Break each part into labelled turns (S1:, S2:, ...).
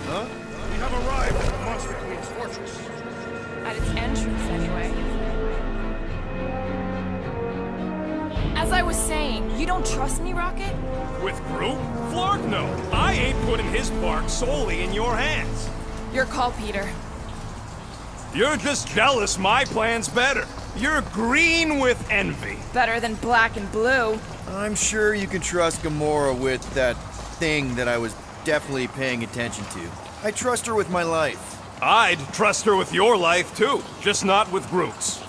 S1: Huh? We have arrived at the Monster Queen's fortress.
S2: At its entrance, anyway. As I was saying, you don't trust me, Rocket?
S3: With Groot? Flark, no. I ain't putting his bark solely in your hands.
S2: Your call, Peter.
S3: You're just jealous my plan's better. You're green with envy.
S2: Better than black and blue.
S1: I'm sure you can trust Gamora with that thing that I was definitely paying attention to. I trust her with my life.
S3: I'd trust her with your life, too. Just not with Groot's.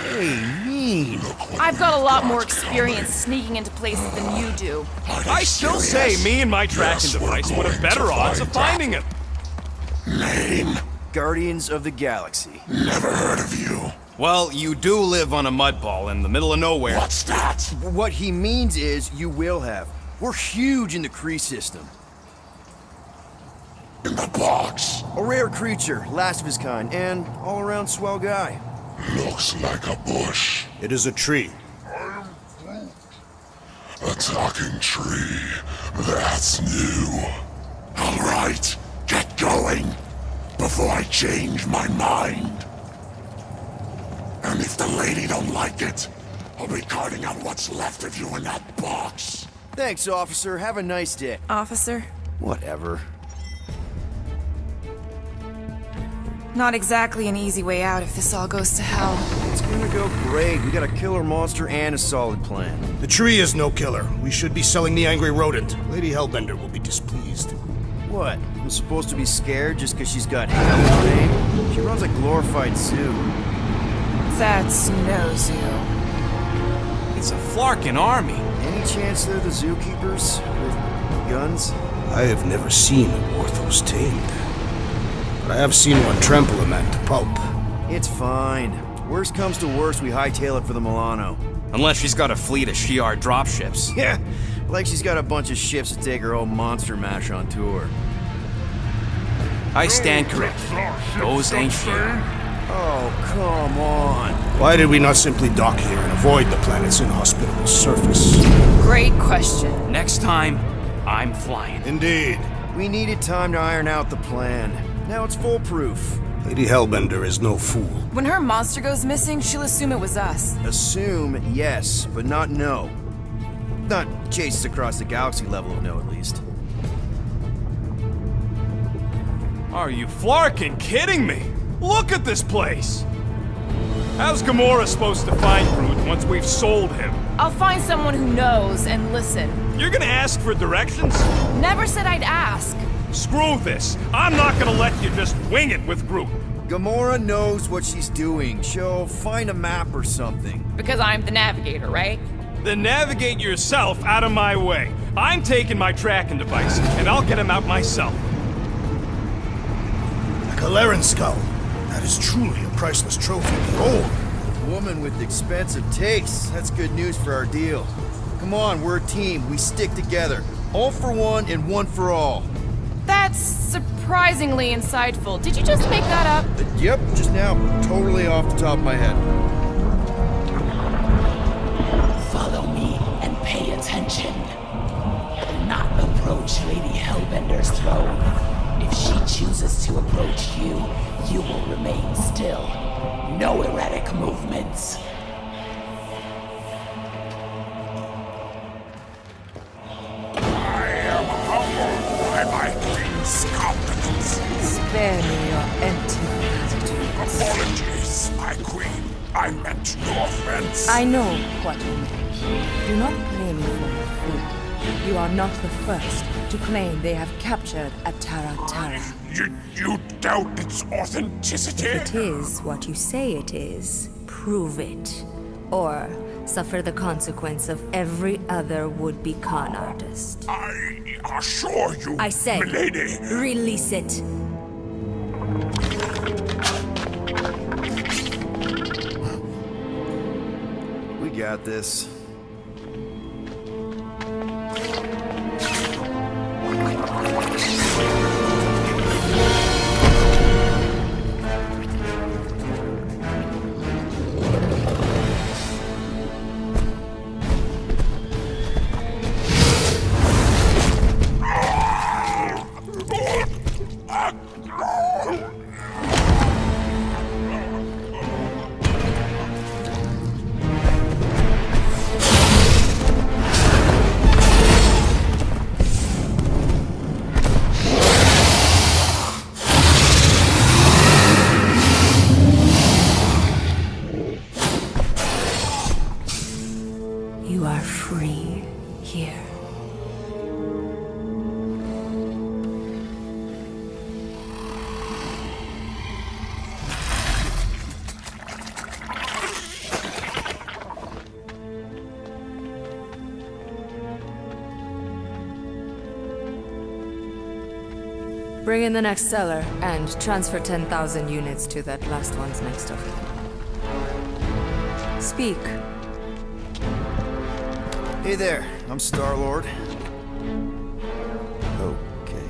S1: Hey, mean.
S2: I've got a lot more experience sneaking into places than you do.
S3: I still say me and my tracking device would have better odds of finding him.
S4: Name?
S1: Guardians of the Galaxy.
S4: Never heard of you.
S3: Well, you do live on a mud ball in the middle of nowhere.
S4: What's that?
S1: What he means is you will have. We're huge in the Kree system.
S4: In the box.
S1: A rare creature, last of his kind, and all-around swell guy.
S4: Looks like a bush.
S5: It is a tree.
S4: A talking tree. That's new. All right, get going. Before I change my mind. And if the lady don't like it, I'll be carting out what's left of you in that box.
S1: Thanks, officer. Have a nice day.
S2: Officer?
S1: Whatever.
S2: Not exactly an easy way out if this all goes to hell.
S1: It's gonna go great. We got a killer monster and a solid plan.
S5: The tree is no killer. We should be selling the angry rodent. Lady Hellbender will be displeased.
S1: What? I'm supposed to be scared just because she's got hell in her name? She runs a glorified zoo.
S2: That's no zoo.
S3: It's a Flarkin army.
S1: Any chance they're the zookeepers? With guns?
S5: I have never seen a Orthos tamed. But I have seen one trample a man to pulp.
S1: It's fine. Worst comes to worst, we hightail it for the Milano.
S3: Unless she's got a fleet of Shi'ar dropships.
S1: Yeah, like she's got a bunch of ships to take her whole monster mash on tour.
S3: I stand corrected. Those ain't Shi'ar.
S1: Oh, come on.
S5: Why did we not simply dock here and avoid the planet's inhospitable surface?
S2: Great question.
S3: Next time, I'm flying.
S5: Indeed.
S1: We needed time to iron out the plan. Now it's foolproof.
S5: Lady Hellbender is no fool.
S2: When her monster goes missing, she'll assume it was us.
S1: Assume yes, but not no. Not chases across the galaxy level of no, at least.
S3: Are you Flarkin kidding me? Look at this place! How's Gamora supposed to find Groot once we've sold him?
S2: I'll find someone who knows and listen.
S3: You're gonna ask for directions?
S2: Never said I'd ask.
S3: Screw this. I'm not gonna let you just wing it with Groot.
S1: Gamora knows what she's doing. She'll find a map or something.
S2: Because I'm the navigator, right?
S3: Then navigate yourself out of my way. I'm taking my tracking device, and I'll get him out myself.
S5: A Kaleran skull. That is truly a priceless trophy. Behold.
S1: Woman with expensive tastes. That's good news for our deal. Come on, we're a team. We stick together. All for one and one for all.
S2: That's surprisingly insightful. Did you just make that up?
S1: Yep, just now. Totally off the top of my head.
S6: Follow me and pay attention. Do not approach Lady Hellbender's throne. If she chooses to approach you, you will remain still. No erratic movements.
S4: I am humbled by my queen's competence.
S7: Spare me your empty platitudes.
S4: Apologies, my queen. I meant no offense.
S7: I know what you meant. Do not blame me for your food. You are not the first to claim they have captured Atara Tara.
S4: You doubt its authenticity?
S7: If it is what you say it is, prove it. Or suffer the consequence of every other would-be con artist.
S4: I assure you,
S7: I say,
S4: milady.
S7: release it.
S1: We got this.
S7: You are free here. Bring in the next cellar and transfer 10,000 units to that last one's next of it. Speak.
S1: Hey there, I'm Star-Lord. Okay.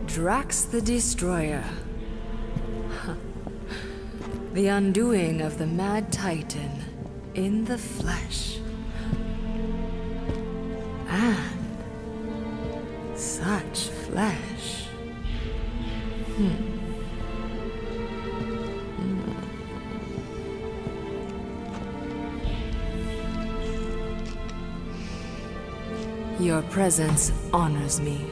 S7: Drax the Destroyer. The undoing of the Mad Titan in the flesh. And such flesh. Your presence honors me.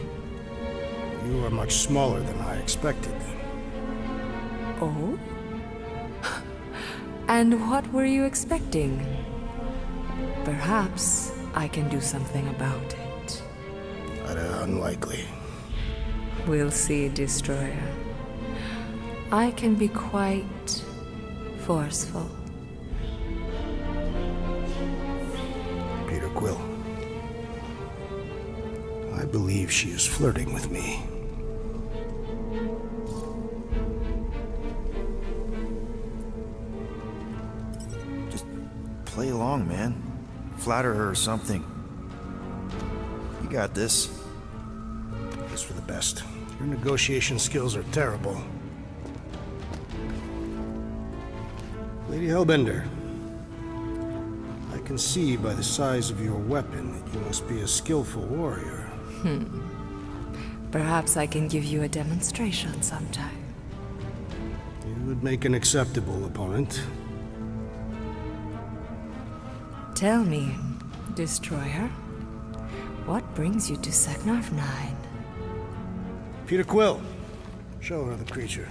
S5: You are much smaller than I expected.
S7: Oh? And what were you expecting? Perhaps I can do something about it.
S5: Unlikely.
S7: We'll see, Destroyer. I can be quite forceful.
S5: Peter Quill. I believe she is flirting with me.
S1: Just play along, man. Flatter her or something. You got this.
S5: It's for the best. Your negotiation skills are terrible. Lady Hellbender, I can see by the size of your weapon that you must be a skillful warrior.
S7: Perhaps I can give you a demonstration sometime.
S5: You would make an acceptable opponent.
S7: Tell me, Destroyer, what brings you to Seknarf 9?
S5: Peter Quill, show her the creature.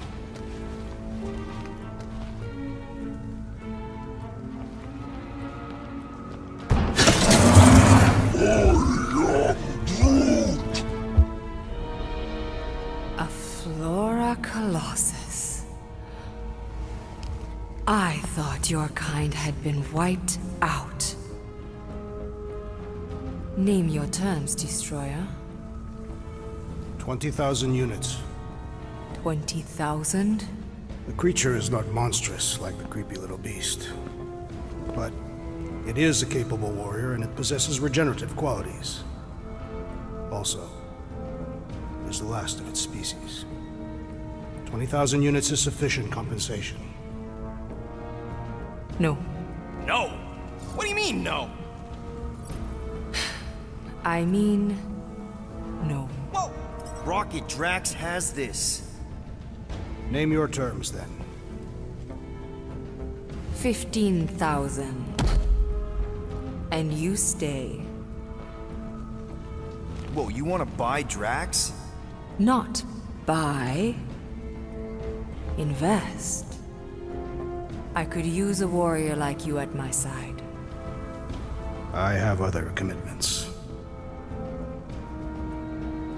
S7: A Flora Colossus. I thought your kind had been wiped out. Name your terms, Destroyer.
S5: 20,000 units.
S7: 20,000?
S5: The creature is not monstrous like the creepy little beast. But it is a capable warrior and it possesses regenerative qualities. Also, it is the last of its species. 20,000 units is sufficient compensation.
S7: No.
S3: No! What do you mean, no?
S7: I mean, no.
S1: Whoa! Rocket Drax has this.
S5: Name your terms, then.
S7: 15,000. And you stay.
S1: Whoa, you want to buy Drax?
S7: Not buy. Invest. I could use a warrior like you at my side.
S5: I have other commitments.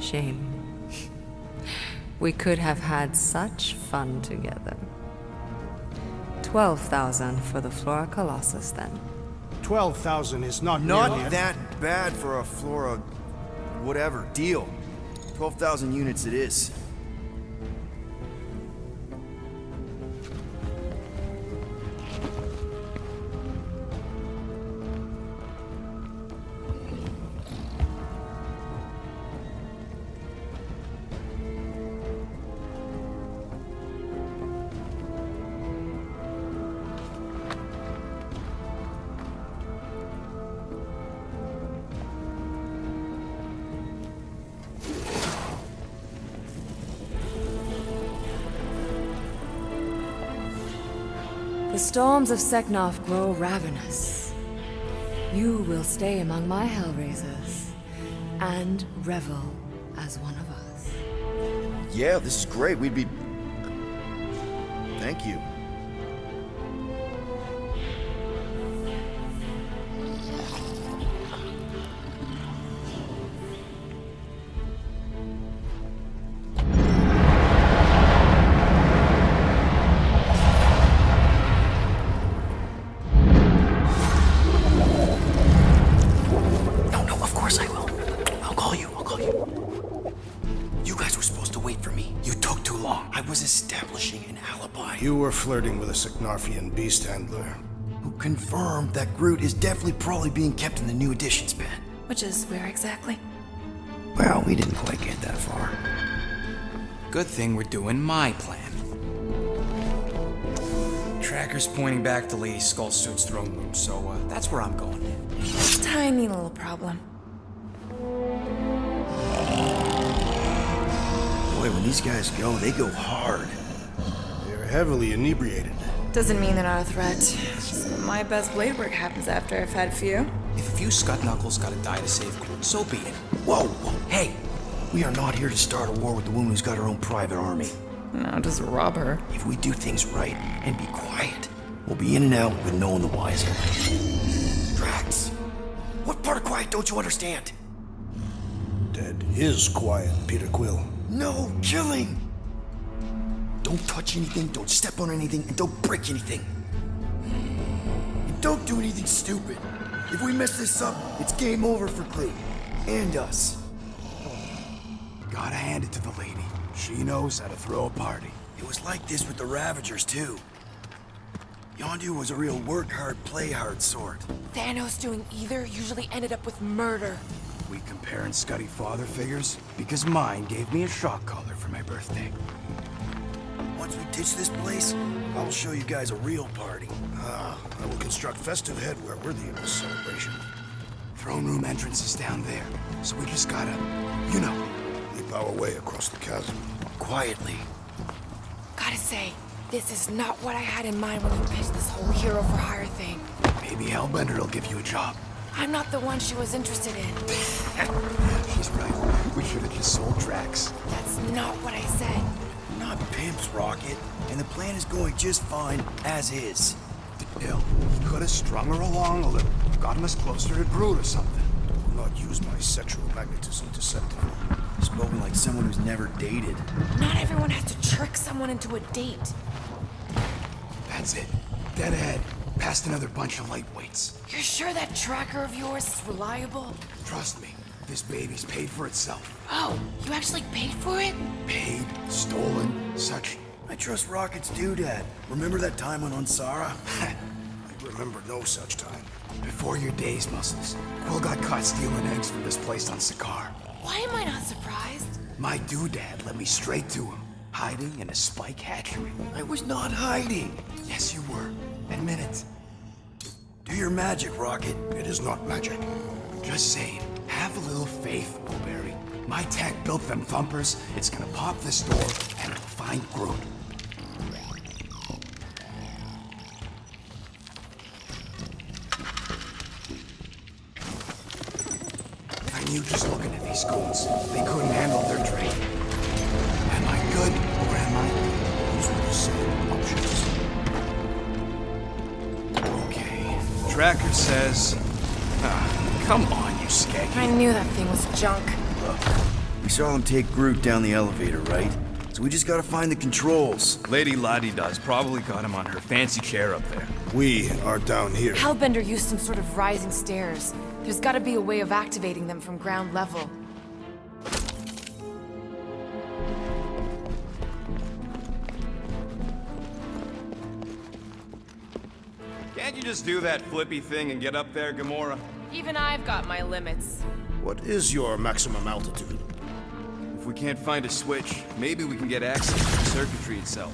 S7: Shame. We could have had such fun together. 12,000 for the Flora Colossus, then.
S5: 12,000 is not
S1: Not
S5: nearly
S1: that bad for a Flora... whatever. Deal. 12,000 units it is.
S7: The storms of Seknov grow ravenous. You will stay among my Hellraisers and revel as one of us.
S1: Yeah, this is great. We'd be... Thank you.
S8: No, of course I will. I'll call you. You guys were supposed to wait for me. You took too long. I was establishing an alibi.
S5: You were flirting with a Seknarfian beast handler.
S8: Who confirmed that Groot is definitely probably being kept in the new editions pen.
S2: Which is where exactly?
S8: Well, we didn't quite get that far.
S9: Good thing we're doing my plan. Tracker's pointing back to Lady Skullsuit's throne room, so that's where I'm going.
S2: Tiny little problem.
S8: Boy, when these guys go, they go hard.
S5: They're heavily inebriated.
S2: Doesn't mean they're not a threat. Some of my best blade work happens after I've had a few.
S9: If a few Scud Knuckles gotta die to save Groot, so be it.
S8: Whoa, hey! We are not here to start a war with the woman who's got her own private army.
S2: No, just rob her.
S8: If we do things right and be quiet, we'll be in and out with no one the wiser. Drax, what part of quiet don't you understand?
S5: Dead is quiet, Peter Quill.
S8: No killing! Don't touch anything, don't step on anything, and don't break anything. And don't do anything stupid. If we mess this up, it's game over for Groot. And us.
S9: Gotta hand it to the lady. She knows how to throw a party.
S8: It was like this with the Ravagers, too. Yondu was a real work hard, play hard sort.
S2: Thanos doing either usually ended up with murder.
S9: We comparing Scuddy father figures? Because mine gave me a shock collar for my birthday.
S8: Once we ditch this place, I will show you guys a real party.
S5: I will construct festive headwear worthy of this celebration.
S9: Throne room entrance is down there, so we just gotta, you know.
S5: Leap our way across the chasm.
S8: Quietly.
S2: Gotta say, this is not what I had in mind when you pitched this whole hero for hire thing.
S9: Maybe Hellbender will give you a job.
S2: I'm not the one she was interested in.
S9: She's right. We should have just sold Drax.
S2: That's not what I said.
S8: We're not pimps, Rocket. And the plan is going just fine, as is.
S9: Hell, he could have strung her along a little. Gotten us closer to Groot or something.
S5: I will not use my sexual magnetism deceptively.
S8: Spoken like someone who's never dated.
S2: Not everyone has to trick someone into a date.
S9: That's it. Dead ahead. Past another bunch of lightweights.
S2: You're sure that tracker of yours is reliable?
S9: Trust me, this baby's paid for itself.
S2: Oh, you actually paid for it?
S9: Paid, stolen, such.
S8: I trust Rocket's doodad. Remember that time on Unsara?
S5: I remember no such time.
S9: Before your days, Muscles. Quill got caught stealing eggs from this place on Sakaar.
S2: Why am I not surprised?
S9: My doodad led me straight to him, hiding in a spike hatchery.
S8: I was not hiding.
S9: Yes, you were. Admit it.
S8: Do your magic, Rocket.
S5: It is not magic.
S9: Just saying, have a little faith, Blueberry. My tech built them thumpers. It's gonna pop this door, and it'll find Groot. I knew just looking at these goons, they couldn't handle their trade. Am I good, or am I?
S5: These were the same options.
S3: Okay. Tracker says... come on, you
S2: I
S3: skaggy.
S2: knew that thing was junk.
S1: We saw them take Groot down the elevator, right? So we just gotta find the controls.
S3: Lady Ladi-Da's probably got him on her fancy chair up there.
S5: We are down here.
S2: Hellbender used some sort of rising stairs. There's gotta be a way of activating them from ground level.
S3: Can't you just do that flippy thing and get up there, Gamora?
S2: Even I've got my limits.
S5: What is your maximum altitude?
S3: If we can't find a switch, maybe we can get access to the circuitry itself.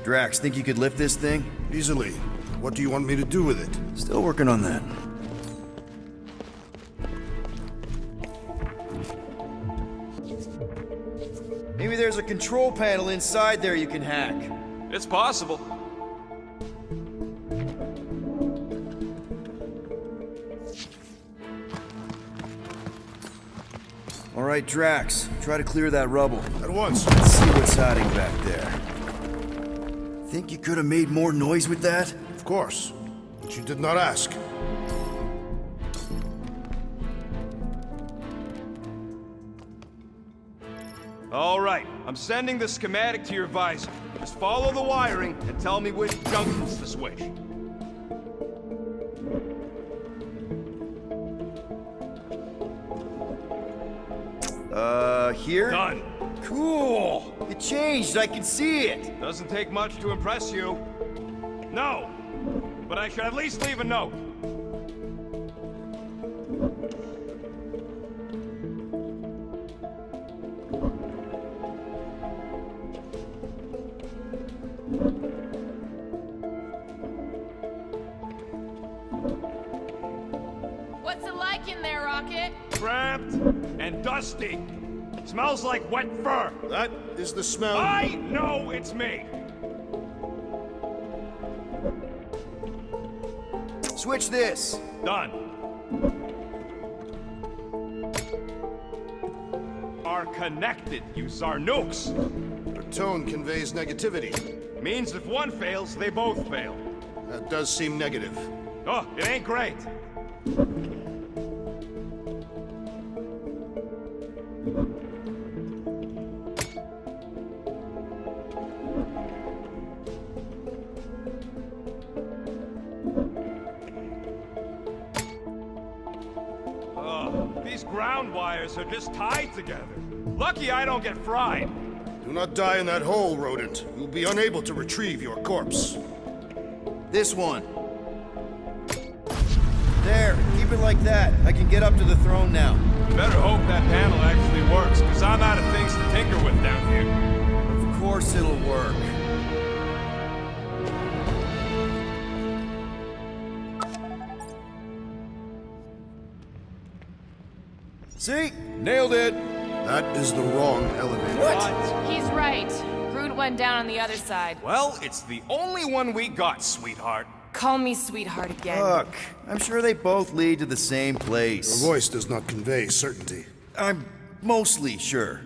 S1: Drax, think you could lift this thing?
S5: Easily. What do you want me to do with it?
S1: Still working on that. there's a control panel inside there you can hack.
S3: It's possible.
S1: All right, Drax, try to clear that rubble.
S5: At once.
S1: Let's see what's hiding back there. Think you could have made more noise with that?
S5: Of course. But you did not ask.
S3: All right, I'm sending the schematic to your visor. Just follow the wiring and tell me which junctions to switch.
S1: Here?
S3: Done.
S1: Cool! It changed, I can see it!
S3: Doesn't take much to impress you. No, but I should at least leave a note.
S2: What's it like in there, Rocket?
S3: Cramped and dusty. Smells like wet fur.
S5: That is the smell.
S3: I know it's me.
S1: Switch this!
S3: Done. Are connected, you Zarnooks.
S5: Your tone conveys negativity.
S3: Means if one fails, they both fail.
S5: That does seem negative.
S3: Oh, it ain't great. These ground wires are just tied together. Lucky I don't get fried.
S5: Do not die in that hole, rodent. You'll be unable to retrieve your corpse.
S1: This one. There, keep it like that. I can get up to the throne now.
S3: Better hope that panel actually works, because I'm out of things to tinker with down here.
S1: Of course it'll work. See? Nailed it!
S5: That is the wrong elevator.
S2: He's right. Groot went down on the other side.
S3: Well, it's the only one we got, sweetheart.
S2: Call me sweetheart again.
S1: Look, I'm sure they both lead to the same place.
S5: Your voice does not convey certainty.
S1: I'm mostly sure.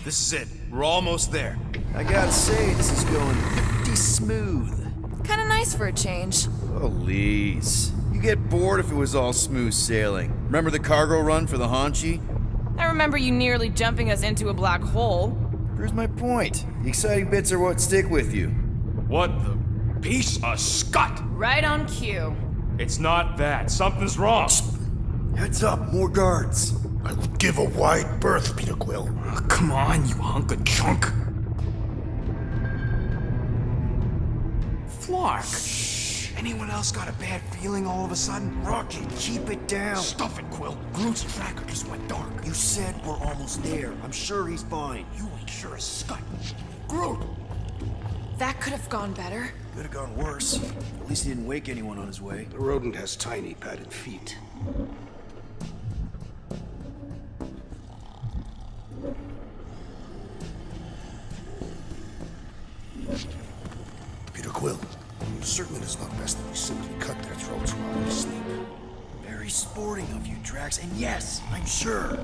S9: This is it. We're almost there.
S1: I gotta say, this is going pretty smooth.
S2: Kinda nice for a change.
S1: Please. You get bored if it was all smooth sailing. Remember the cargo run for the Hanshi?
S2: I remember you nearly jumping us into a black hole.
S1: Here's my point. The exciting bits are what stick with you.
S3: What the piece of scut?
S2: Right on cue.
S3: It's not that. Something's wrong.
S1: Heads up, more guards.
S5: I will give a wide berth, Peter Quill.
S9: Oh, come on, you hunk of junk. Flark. Anyone else got a bad feeling all of a sudden?
S8: Rocket, keep it down.
S9: Stuff it, Quill. Groot's tracker just went dark.
S8: You said we're almost there. I'm sure he's fine.
S9: You ain't sure as scut. Groot!
S2: That could have gone better.
S8: Could have gone worse. At least he didn't wake anyone on his way.
S5: The rodent has tiny padded feet. Peter Quill, certainly it is not best that we simply cut their throats while they sleep.
S8: Very sporting of you, Drax, and yes, I'm sure.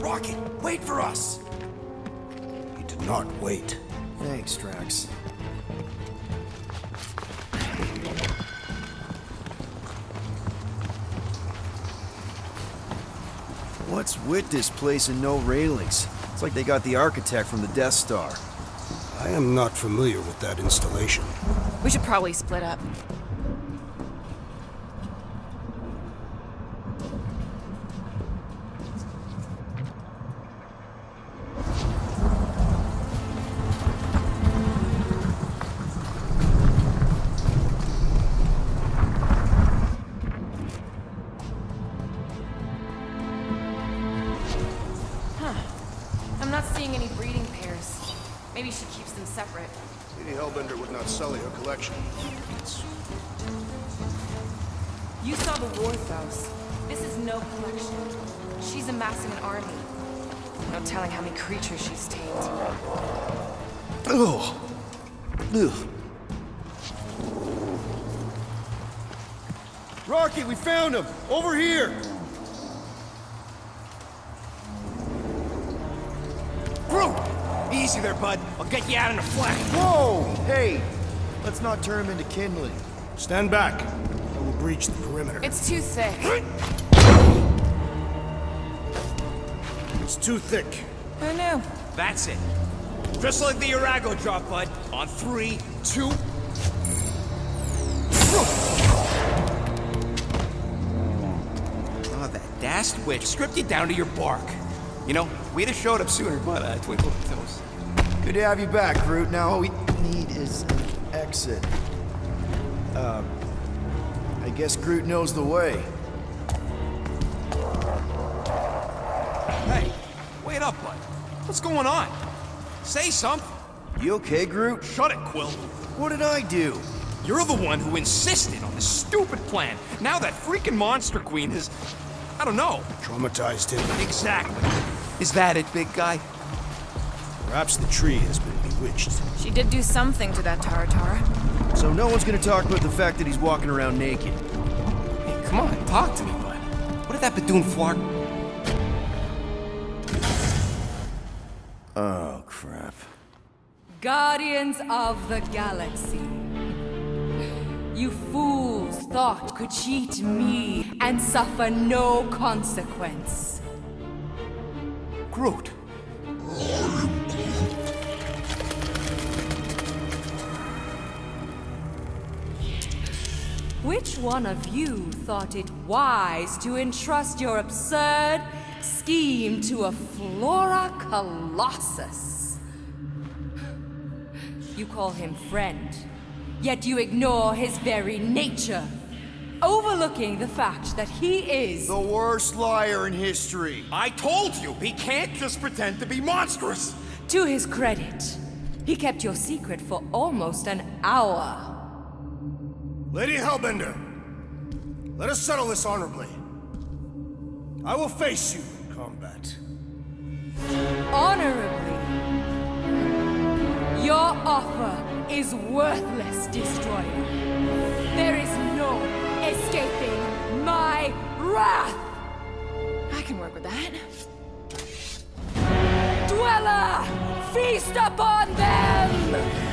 S8: Rocket, wait for us!
S5: He did not wait.
S1: Thanks, Drax. What's with this place and no railings? It's like they got the architect from the Death Star.
S5: I am not familiar with that installation.
S2: We should probably split up. Maybe she keeps them separate.
S5: Lady Hellbender would not sully her collection.
S2: You saw the Warthos. This is no collection. She's amassing an army. No telling how many creatures she's tamed.
S1: Ugh. Ugh. Rocky, we found him! Over here!
S9: Groot! Easy there, bud. I'll get you out in a flash.
S1: Whoa! Hey! Let's not turn him into kindling.
S5: Stand back. I will breach the perimeter.
S2: It's too thick.
S5: It's too thick.
S2: Who knew?
S9: That's it. Just like the Arago drop, bud. On 3, 2... Oh, that dashed witch stripped you down to your bark. You know, we'd have showed up sooner, but twinkle the toes.
S1: Good to have you back, Groot. Now all we need is an exit. I guess Groot knows the way.
S9: Hey, wait up, bud. What's going on? Say something.
S1: You okay, Groot?
S9: Shut it, Quill.
S1: What did I do?
S9: You're the one who insisted on this stupid plan. Now that freaking Monster Queen has... I don't know.
S5: Traumatized him.
S9: Exactly. Is that it, big guy?
S5: Perhaps the tree has been bewitched.
S2: She did do something to that Tara.
S1: So no one's gonna talk about the fact that he's walking around naked.
S9: Hey, come on, talk to me, bud. What did that Badoon Flark...
S1: Oh, crap.
S7: Guardians of the Galaxy. You fools thought could cheat me and suffer no consequence.
S9: Groot.
S7: Which one of you thought it wise to entrust your absurd scheme to a Flora Colossus? You call him friend, yet you ignore his very nature, overlooking the fact that he is...
S1: The worst liar in history.
S9: I told you, he can't just pretend to be monstrous.
S7: To his credit, he kept your secret for almost an hour.
S5: Lady Hellbender, let us settle this honorably. I will face you in combat.
S7: Honorably. Your offer is worthless, Destroyer. There is no escaping my wrath!
S2: I can work with that.
S7: Dweller, feast upon them!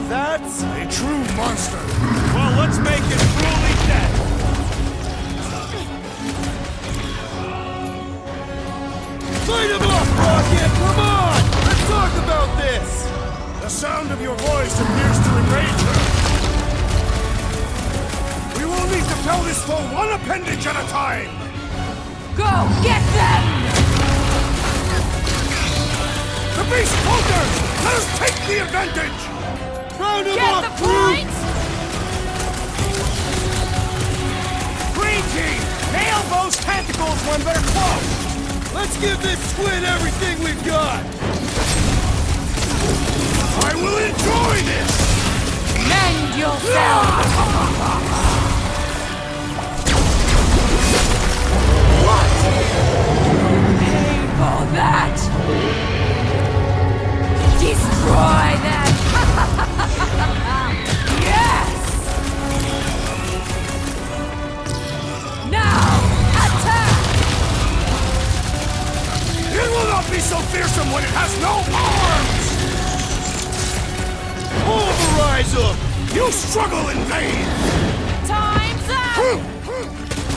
S1: That's
S5: A true monster.
S3: Well, let's make it truly dead.
S1: Light him up, Rocket! Come on! Let's talk about this!
S5: The sound of your voice appears to enrage her. We will need to fell this foe one appendage at a time.
S7: Go, get them!
S5: The beast falters! Let us take the advantage!
S1: Round him
S2: Get
S1: up,
S2: the
S1: Groot!
S2: point!
S9: Green team, nail those tentacles when they're close.
S1: Let's give this squid everything we've got!
S5: I will enjoy this!
S7: Mend yourself! Pay for that! Destroy them! Yes! Now, attack!
S5: It will not be so fearsome when it has no arms!
S1: Pulverize them!
S5: You struggle in vain!
S2: Time's up!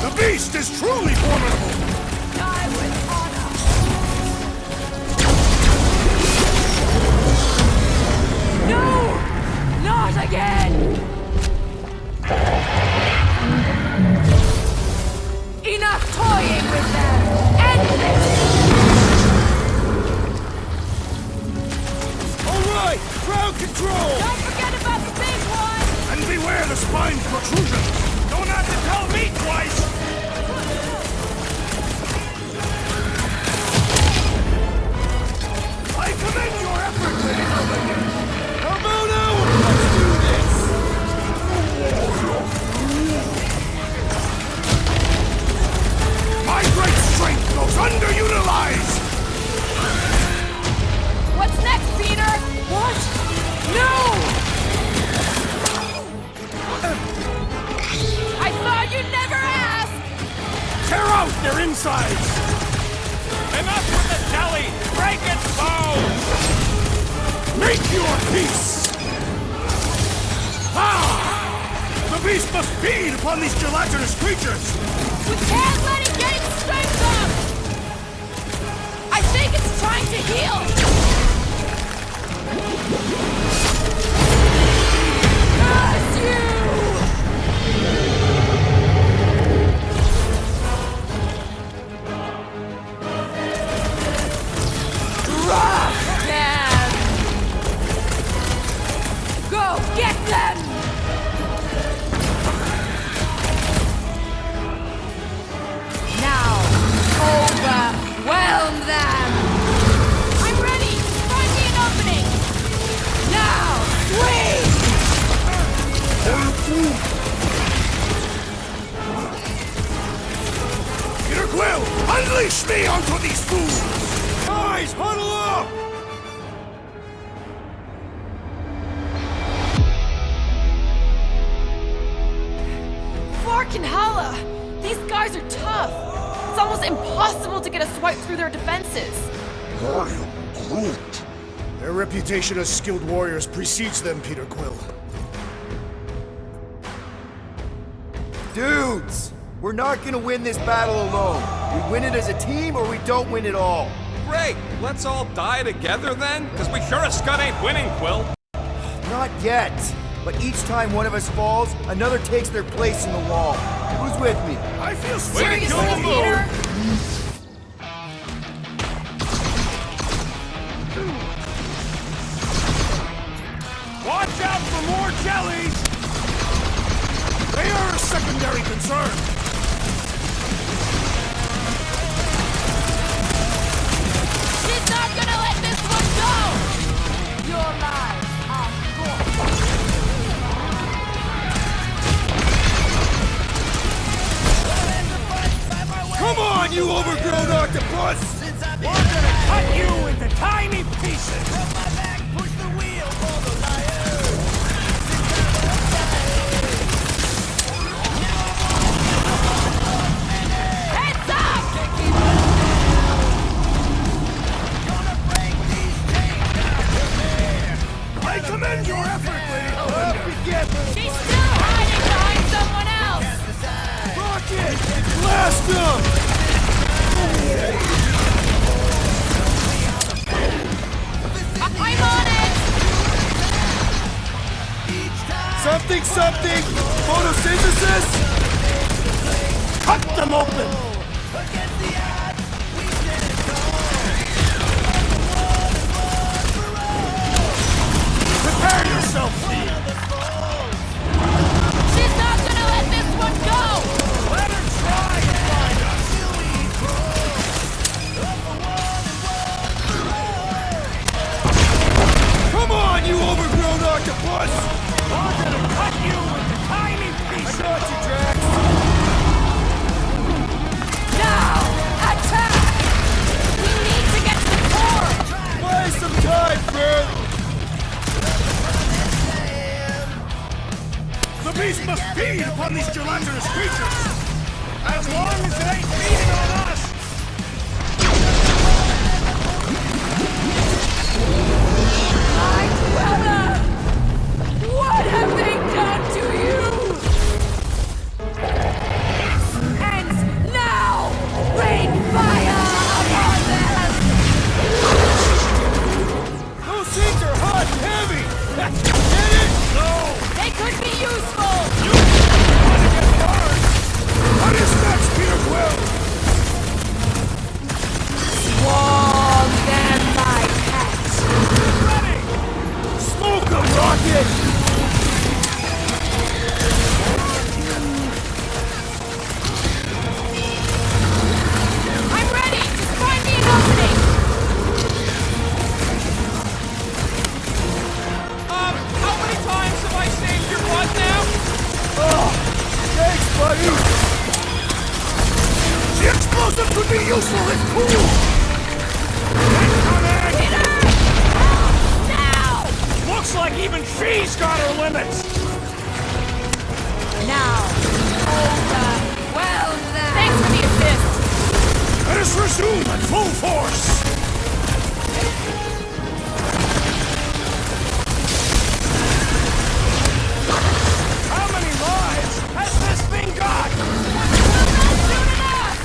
S5: The beast is truly formidable!
S7: Die with honor! No! Not again!
S2: toying with them! End this!
S1: Alright! Crowd control!
S2: Don't forget about the big one!
S3: And beware the spine protrusion! Don't have to tell me twice! I commend your effort, Lady Hellbender!
S1: How about now? Let's do this!
S3: My great strength goes underutilized!
S2: What's next, Peter? What? No! I thought you'd never ask!
S3: Tear out their insides! Enough with the jelly! Break its bones! Make your peace! Ah! The beast must feed upon these gelatinous creatures!
S2: We can't let it get its strength up! I think it's trying to heal! Curse you! Rock them! Go get them! Now, overwhelm them! I'm ready! Find me an opening! Now, swing!
S3: Peter Quill, unleash me onto these fools!
S1: Guys, huddle up!
S2: Flark and Hala! These guys are tough! It's almost impossible to get a swipe through their defenses!
S4: I am Groot.
S5: Their reputation as skilled warriors precedes them, Peter Quill.
S1: Dudes! We're not gonna win this battle alone. We win it as a team or we don't win at all.
S3: Great! Let's all die together then? Because we sure as Scud ain't winning, Quill!
S1: Not yet. But each time one of us falls, another takes their place in the wall. Who's with me?
S3: I feel
S2: Seriously, Peter?
S3: Watch out for more jellies! They are a secondary concern!
S2: She's not gonna let this one go! Your lives are gone!
S1: Come on, you overgrown octopus!
S3: We're gonna cut you into tiny pieces!
S2: Heads up!
S3: I commend your effort, Lady Hellbender!
S2: She's still hiding behind someone else!
S1: Rocket! Blast them!
S2: I'm on it!
S1: Something, something! Photosynthesis?
S3: Cut them open! Prepare yourself, Steve!
S2: She's not gonna let this one go!
S3: Let her try and find us!
S1: Come on, you overgrown octopus!
S3: We're gonna cut you into tiny
S1: I
S3: pieces!
S1: got you, Drax!
S2: Now! Attack! We need to get to the core!
S1: Buy some time, Fred!
S8: could be useful if cool!
S3: Looks like even she's got her limits!
S2: Now. Well then. Thanks for the assist.
S3: Let us resume at full force! How many lives has this thing got?
S2: Not soon enough.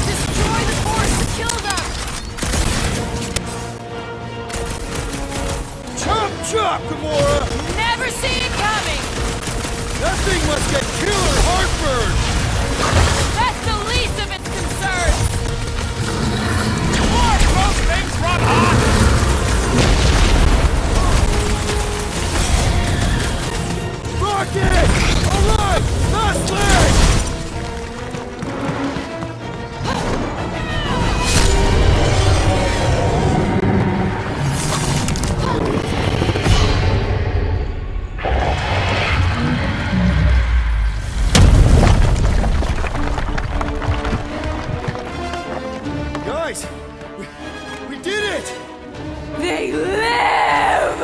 S2: Destroy the force to kill them.
S1: Chop, chop, Gamora!
S2: Never see it coming.
S1: That thing must get killer heartburn!
S2: That's the least of its concerns.
S3: Boy, those things run hot!
S1: Rocket! Alright! Last leg! Guys! We did it!
S7: They live!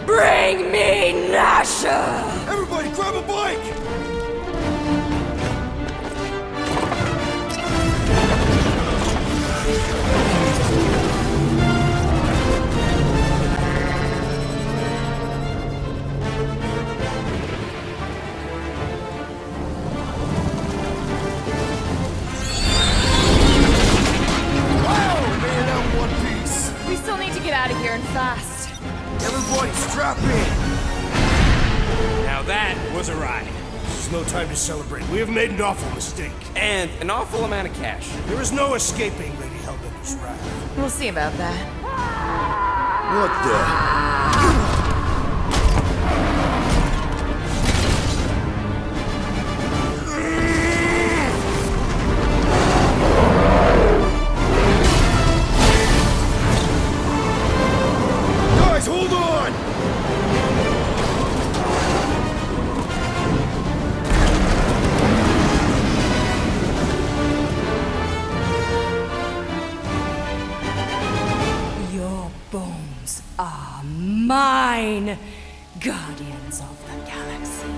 S7: Bring me Nasha!
S1: Everybody grab a bike! Wow! Made it out in one piece!
S2: We still need to get out of here and fast.
S1: Everybody strap in!
S3: Now that was a ride.
S5: This is no time to celebrate. We have made an awful mistake.
S10: And an awful amount of cash.
S5: There is no escaping Lady Hellbender's wrath.
S2: We'll see about that.
S1: What the? Guys, hold on!
S7: Your bones are mine, Guardians of the Galaxy.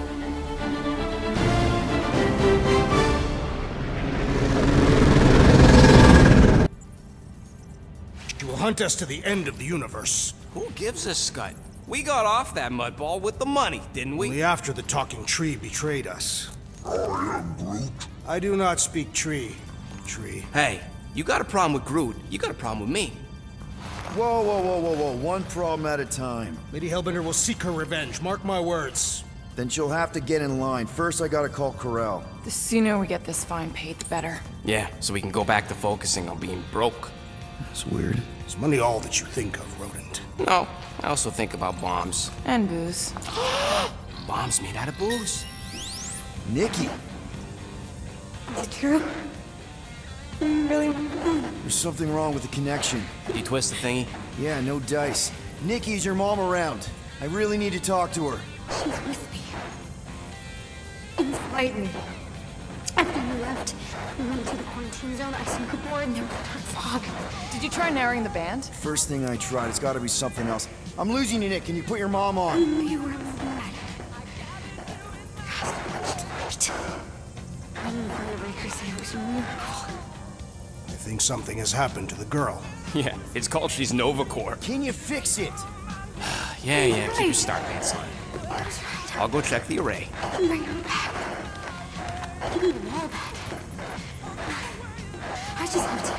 S5: She will hunt us to the end of the universe.
S10: Who gives a scut? We got off that mudball with the money, didn't we?
S5: Only after the talking tree betrayed us. I do not speak tree. Tree.
S10: Hey, you got a problem with Groot, you got a problem with me.
S1: Whoa, whoa, whoa, whoa, whoa. One problem at a time.
S5: Lady Hellbender will seek her revenge. Mark my words.
S1: Then she'll have to get in line. First, I gotta call Corel.
S2: The sooner we get this fine paid, the better.
S10: Yeah, so we can go back to focusing on being broke.
S1: That's weird.
S5: Is money all that you think of, rodent?
S10: No, I also think about bombs.
S2: And booze.
S10: Bombs made out of booze.
S1: Nikki,
S7: Is it true? Really?
S1: there's something wrong with the connection.
S10: Did you twist the thingy?
S1: Yeah, no dice. Nikki, is your mom around? I really need to talk to her.
S11: She's with me. Inside me. After you left, we went to the quarantine zone. I snuck aboard and there was fog.
S2: Did you try narrowing the band?
S1: First thing I tried, it's gotta be something else. I'm losing you, Nick. Can you put your mom on?
S11: You were mad. I didn't find the breaker said it was a miracle.
S5: I think something has happened to the girl.
S10: Yeah, it's called She's Nova Corps.
S1: Can you fix it?
S10: Yeah, keep your start pants on. I'll go check the array.
S11: Bring her back. Give me the wall back. I just have to